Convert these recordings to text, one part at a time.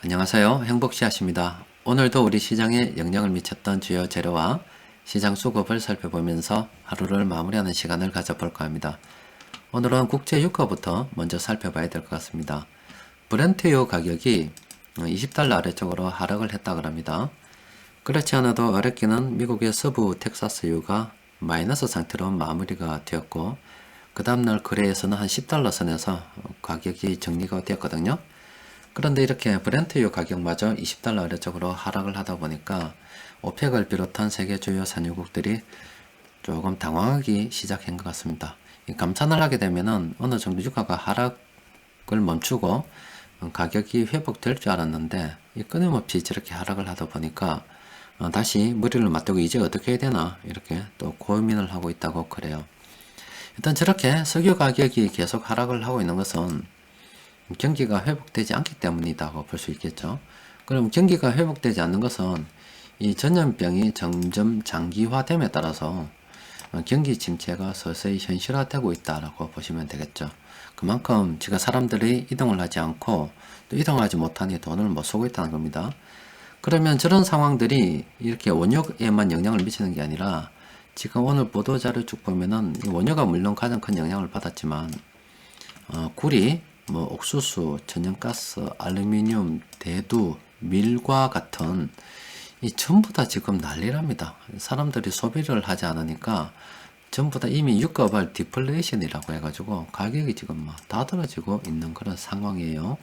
안녕하세요. 행복씨앗입니다. 오늘도 우리 시장에 영향을 미쳤던 주요 재료와 시장 수급을 살펴보면서 하루를 마무리하는 시간을 가져볼까 합니다. 오늘은 국제 유가부터 먼저 살펴봐야 될 것 같습니다. 브렌트유 가격이 20달러 아래쪽으로 하락을 했다고 합니다. 그렇지 않아도 어렵게는 미국의 서부 텍사스유가 마이너스 상태로 마무리가 되었고, 그 다음날 거래에서는 한 10달러 선에서 가격이 정리가 되었거든요. 그런데 이렇게 브렌트유 가격마저 20달러 아래쪽으로 하락을 하다 보니까 오펙을 비롯한 세계 주요 산유국들이 조금 당황하기 시작한 것 같습니다. 이 감산을 하게 되면은 어느 정도 유가가 하락을 멈추고 가격이 회복될 줄 알았는데 이 끊임없이 저렇게 하락을 하다 보니까 다시 머리를 맞대고 이제 어떻게 해야 되나 이렇게 또 고민을 하고 있다고 그래요. 일단 저렇게 석유 가격이 계속 하락을 하고 있는 것은 경기가 회복되지 않기 때문이라고 볼 수 있겠죠. 그럼 경기가 회복되지 않는 것은 이 전염병이 점점 장기화됨에 따라서 경기 침체가 서서히 현실화되고 있다라고 보시면 되겠죠. 그만큼 지금 사람들이 이동을 하지 않고 또 이동하지 못하니 돈을 못 쓰고 있다는 겁니다. 그러면 저런 상황들이 이렇게 원유에만 영향을 미치는 게 아니라 지금 오늘 보도자료 쭉 보면은 원유가 물론 가장 큰 영향을 받았지만 구리, 옥수수, 천연가스, 알루미늄, 대두, 밀과 같은 이 전부 다 지금 난리랍니다. 사람들이 소비를 하지 않으니까 전부 다 이미 유가발 디플레이션이라고 해가지고 가격이 지금 다 떨어지고 있는 그런 상황이에요.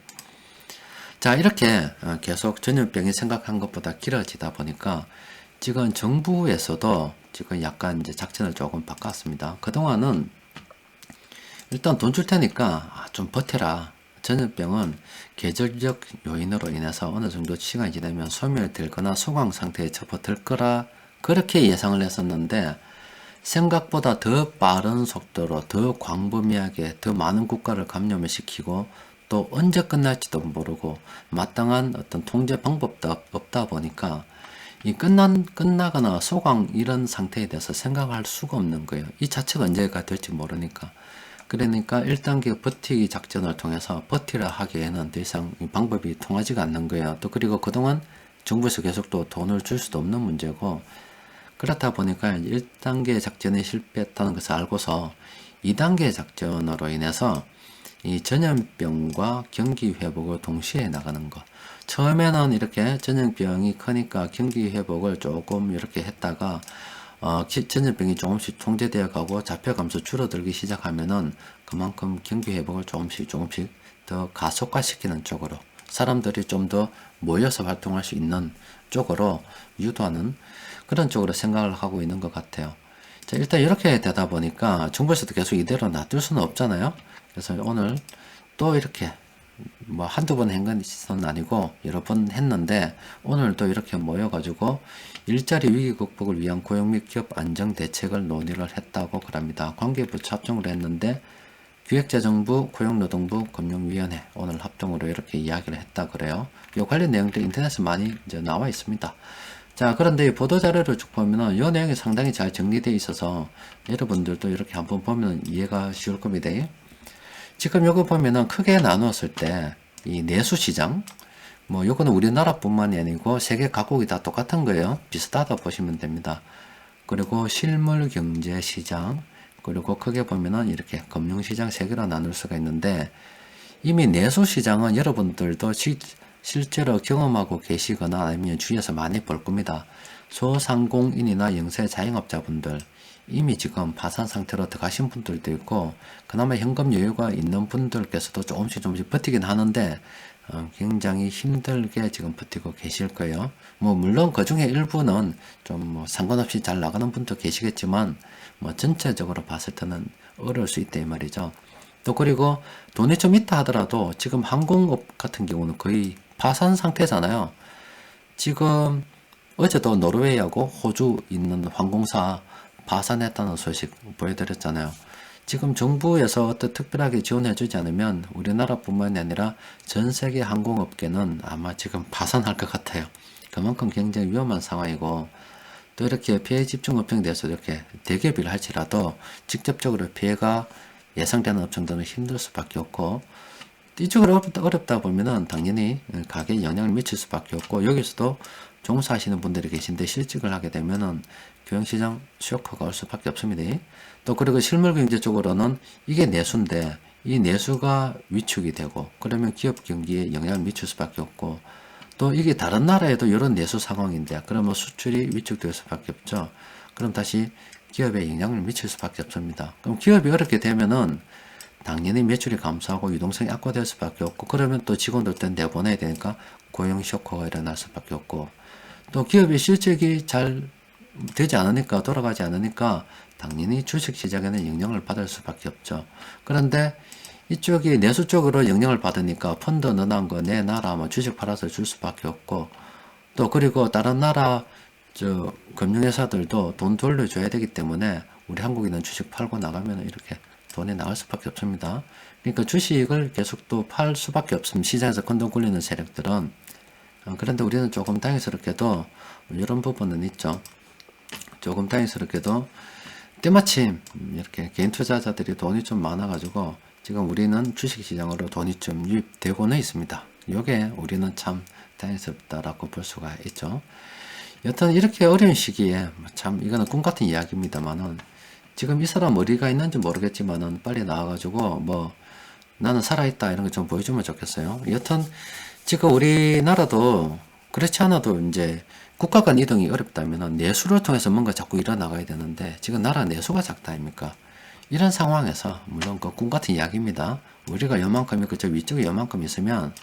자, 이렇게 계속 전염병이 생각한 것보다 길어지다 보니까 지금 정부에서도 지금 약간 이제 작전을 조금 바꿨습니다. 그동안은 일단 돈 줄 테니까 좀 버텨라. 전염병은 계절적 요인으로 인해서 어느 정도 시간이 지나면 소멸되거나 소강 상태에 접어들 거라 그렇게 예상을 했었는데 생각보다 더 빠른 속도로 더 광범위하게 더 많은 국가를 감염을 시키고 또 언제 끝날지도 모르고 마땅한 어떤 통제 방법도 없다 보니까 이 끝나거나 소강 이런 상태에 대해서 생각할 수가 없는 거예요. 이 자체가 언제가 될지 모르니까. 그러니까 1단계 버티기 작전을 통해서 버티라 하기에는 더 이상 방법이 통하지가 않는 거예요. 또 그리고 그동안 정부에서 계속 또 돈을 줄 수도 없는 문제고, 그렇다 보니까 1단계 작전이 실패했다는 것을 알고서 2단계 작전으로 인해서 이 전염병과 경기 회복을 동시에 나가는 것. 처음에는 이렇게 전염병이 크니까 경기 회복을 조금 이렇게 했다가 전염병이 조금씩 통제되어 가고 잡혀가면서 줄어들기 시작하면은 그만큼 경기 회복을 조금씩 더 가속화시키는 쪽으로 사람들이 좀 더 모여서 활동할 수 있는 쪽으로 유도하는 그런 쪽으로 생각을 하고 있는 것 같아요. 자, 일단 이렇게 되다 보니까 정부에서도 계속 이대로 놔둘 수는 없잖아요. 그래서 오늘 또 이렇게 한두 번 한 것은 아니고 여러 번 했는데 오늘도 이렇게 모여가지고 일자리 위기 극복을 위한 고용 및 기업 안정 대책을 논의를 했다고 그럽니다. 관계부처 합동으로 했는데 기획재정부, 고용노동부, 금융위원회 오늘 합동으로 이렇게 이야기를 했다 그래요. 이 관련 내용들이 인터넷에 많이 이제 나와 있습니다. 자, 그런데 이 보도자료를 쭉 보면은 이 내용이 상당히 잘 정리되어 있어서 여러분들도 이렇게 한번 보면 이해가 쉬울 겁니다. 지금 요거 보면은 크게 나누었을 때 이 내수시장 요거는 우리나라뿐만이 아니고 세계 각국이 다 똑같은 거예요. 비슷하다 보시면 됩니다. 그리고 실물경제시장, 그리고 크게 보면은 이렇게 금융시장 세 개로 나눌 수가 있는데 이미 내수시장은 여러분들도 실제로 경험하고 계시거나 아니면 주위에서 많이 볼 겁니다. 소상공인이나 영세 자영업자분들 이미 지금 파산 상태로 들어가신 분들도 있고 그나마 현금 여유가 있는 분들께서도 조금씩 버티긴 하는데 굉장히 힘들게 지금 버티고 계실 거예요. 물론 그 중에 일부는 좀 상관없이 잘 나가는 분도 계시겠지만 전체적으로 봤을 때는 어려울 수 있다 이 말이죠. 또 그리고 돈이 좀 있다 하더라도 지금 항공업 같은 경우는 거의 파산 상태잖아요. 지금 어제도 노르웨이하고 호주 있는 항공사 파산했다는 소식 보여드렸잖아요. 지금 정부에서 어떤 특별하게 지원해주지 않으면 우리나라뿐만이 아니라 전 세계 항공업계는 아마 지금 파산할 것 같아요. 그만큼 굉장히 위험한 상황이고 또 이렇게 피해 집중 업종에 대해서 이렇게 대개비를 할지라도 직접적으로 피해가 예상되는 업종들은 힘들 수밖에 없고 이쪽으로 어렵다 보면은 당연히 가게에 영향을 미칠 수밖에 없고, 여기서도 종사하시는 분들이 계신데 실직을 하게 되면은 교육시장 쇼크가 올 수밖에 없습니다. 또 그리고 실물경제 쪽으로는 이게 내수인데 이 내수가 위축이 되고 그러면 기업 경기에 영향을 미칠 수밖에 없고, 또 이게 다른 나라에도 이런 내수 상황인데 그러면 수출이 위축될 수밖에 없죠. 그럼 다시 기업에 영향을 미칠 수밖에 없습니다. 그럼 기업이 어렵게 되면은 당연히 매출이 감소하고 유동성이 악화될 수밖에 없고, 그러면 또 직원들도 내보내야 되니까 고용 쇼크가 일어날 수밖에 없고, 또 기업의 실적이 잘 되지 않으니까, 돌아가지 않으니까 당연히 주식 시장에는 영향을 받을 수밖에 없죠. 그런데 이쪽이 내수 쪽으로 영향을 받으니까 펀드 넣어놓은 거 내놔라 뭐 주식 팔아서 줄 수밖에 없고, 또 그리고 다른 나라 금융회사들도 돈 돌려줘야 되기 때문에 우리 한국인은 주식 팔고 나가면 이렇게 돈이 나갈 수밖에 없습니다. 그러니까 주식을 계속 또 팔 수밖에 없습니다. 시장에서 큰 돈 굴리는 세력들은. 그런데 우리는 조금 다행스럽게도 이런 부분은 있죠. 조금 다행스럽게도 때마침 이렇게 개인 투자자들이 돈이 좀 많아가지고 지금 우리는 주식시장으로 돈이 좀 유입되고는 있습니다. 이게 우리는 참 다행스럽다라고 볼 수가 있죠. 여튼 이렇게 어려운 시기에 참 이거는 꿈 같은 이야기입니다만은, 지금 이 사람 어디가 있는지 모르겠지만은 빨리 나와가지고 뭐 나는 살아있다 이런 거 좀 보여주면 좋겠어요. 여튼 지금 우리나라도 그렇지 않아도 이제 국가 간 이동이 어렵다면은 내수를 통해서 뭔가 자꾸 일어나가야 되는데 지금 나라 내수가 작다 아닙니까? 이런 상황에서 물론 그 꿈 같은 이야기입니다. 우리가 요만큼 있고 저 위쪽에 요만큼 있으면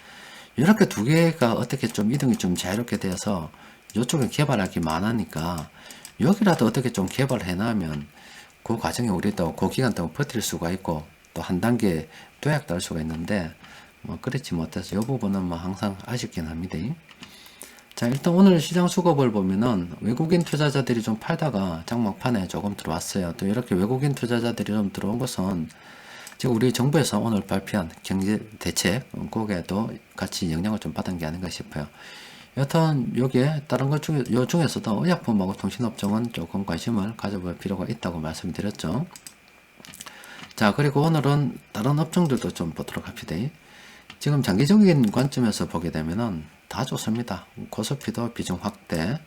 이렇게 두 개가 어떻게 좀 이동이 좀 자유롭게 돼서 이쪽에 개발할 게 많으니까 여기라도 어떻게 좀 개발해 놔면 그 과정에 우리도 그 기간 동안 버틸 수가 있고 또 한 단계 도약도 할 수가 있는데 뭐 그렇지 못해서 이 부분은 뭐 항상 아쉽긴 합니다. 자, 일단 오늘 시장 수급을 보면은 외국인 투자자들이 좀 팔다가 장막판에 조금 들어왔어요. 또 이렇게 외국인 투자자들이 좀 들어온 것은 지금 우리 정부에서 오늘 발표한 경제 대책 거기에도 같이 영향을 좀 받은 게 아닌가 싶어요. 여튼 여기에 다른 것 중에 요 중에서도 의약품하고 통신업종은 조금 관심을 가져볼 필요가 있다고 말씀드렸죠. 자, 그리고 오늘은 다른 업종들도 좀 보도록 합시다. 지금 장기적인 관점에서 보게 되면은 다 좋습니다. 코스피도 비중 확대,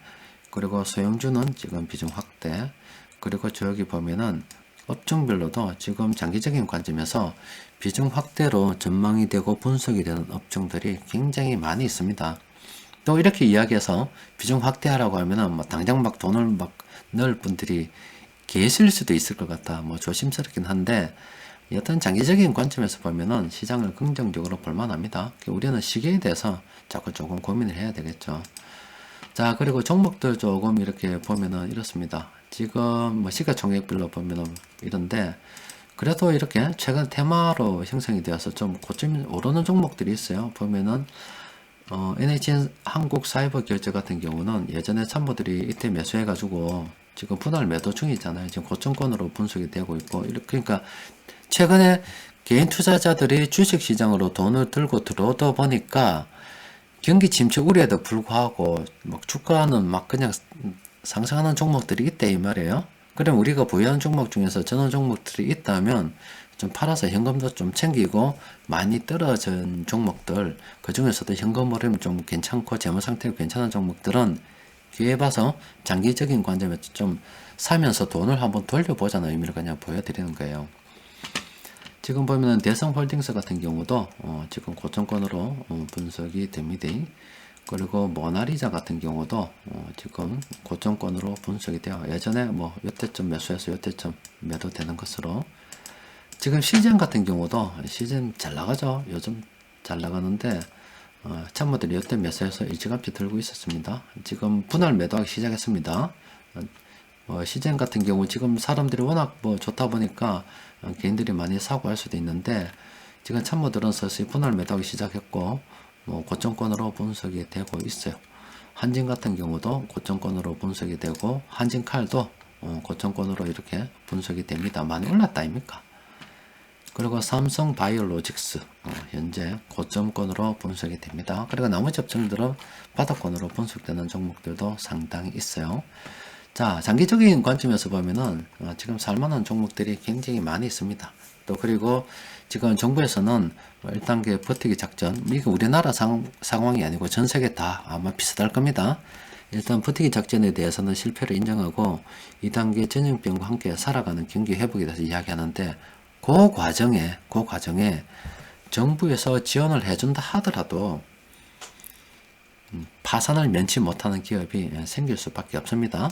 그리고 소형주는 지금 비중 확대, 그리고 저기 보면은 업종별로도 지금 장기적인 관점에서 비중 확대로 전망이 되고 분석이 되는 업종들이 굉장히 많이 있습니다. 또 이렇게 이야기해서 비중 확대하라고 하면은 뭐 당장 막 돈을 막 넣을 분들이 계실 수도 있을 것 같다. 뭐 조심스럽긴 한데 여튼 장기적인 관점에서 보면은 시장을 긍정적으로 볼만합니다. 우리는 시기에 대해서 자꾸 조금 고민을 해야 되겠죠. 자, 그리고 종목들 조금 이렇게 보면은 이렇습니다. 지금 뭐 시가총액별로 보면은 이런데 그래도 이렇게 최근 테마로 형성이 되어서 좀 고점 오르는 종목들이 있어요. 보면은 NHN 한국사이버결제 같은 경우는 예전에 참모들이 이때 매수해가지고 지금 분할 매도 중이잖아요. 지금 고점권으로 분석이 되고 있고, 그러니까 최근에 개인 투자자들이 주식시장으로 돈을 들고 들어오다 보니까 경기 침체 우려에도 불구하고 막 주가는 막 그냥 상승하는 종목들이 있대 이 말이에요. 그럼 우리가 보유한 종목 중에서 저런 종목들이 있다면 좀 팔아서 현금도 좀 챙기고 많이 떨어진 종목들, 그 중에서도 현금 흐름이 좀 괜찮고 재무 상태가 괜찮은 종목들은 기회 봐서 장기적인 관점에서 좀 사면서 돈을 한번 돌려보자는 의미를 그냥 보여드리는 거예요. 지금 보면은 대성홀딩스 같은 경우도 지금 고점권으로 분석이 됩니다. 그리고 모나리자 같은 경우도 지금 고점권으로 분석이 돼요. 예전에 뭐 요때쯤 매수해서 요때쯤 매도되는 것으로. 지금 시즌 같은 경우도 시즌 잘 나가죠. 요즘 잘 나가는데 참모들이 요때 매수해서 일찌감치 들고 있었습니다. 지금 분할 매도하기 시작했습니다. 시즌 같은 경우 지금 사람들이 워낙 뭐 좋다 보니까 개인들이 많이 사고 할 수도 있는데 지금 참모들은 서서히 분할 매도하기 시작했고 뭐 고점권으로 분석이 되고 있어요. 한진 같은 경우도 고점권으로 분석이 되고 한진칼도 고점권으로 이렇게 분석이 됩니다. 많이 올랐다 아닙니까? 그리고 삼성바이오로직스 현재 고점권으로 분석이 됩니다. 그리고 나머지 업종들은 바닥권으로 분석되는 종목들도 상당히 있어요. 자, 장기적인 관점에서 보면은 지금 살만한 종목들이 굉장히 많이 있습니다. 또 그리고 지금 정부에서는 1단계 버티기 작전, 이게 우리나라 상황이 아니고 전 세계 다 아마 비슷할 겁니다. 일단 버티기 작전에 대해서는 실패를 인정하고 2단계 전염병과 함께 살아가는 경기 회복에 대해서 이야기하는데, 그 과정에 정부에서 지원을 해준다 하더라도 파산을 면치 못하는 기업이 생길 수밖에 없습니다.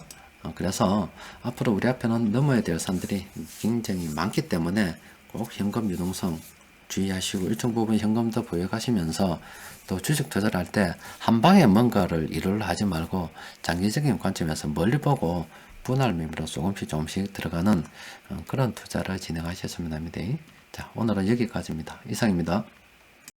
그래서 앞으로 우리 앞에는 넘어야 될 산들이 굉장히 많기 때문에 꼭 현금 유동성 주의하시고, 일정 부분 현금도 보유하시면서 또 주식 투자를 할 때 한 방에 뭔가를 일을 하지 말고 장기적인 관점에서 멀리 보고 분할 매매로 조금씩 들어가는 그런 투자를 진행하셨으면 합니다. 자, 오늘은 여기까지입니다. 이상입니다.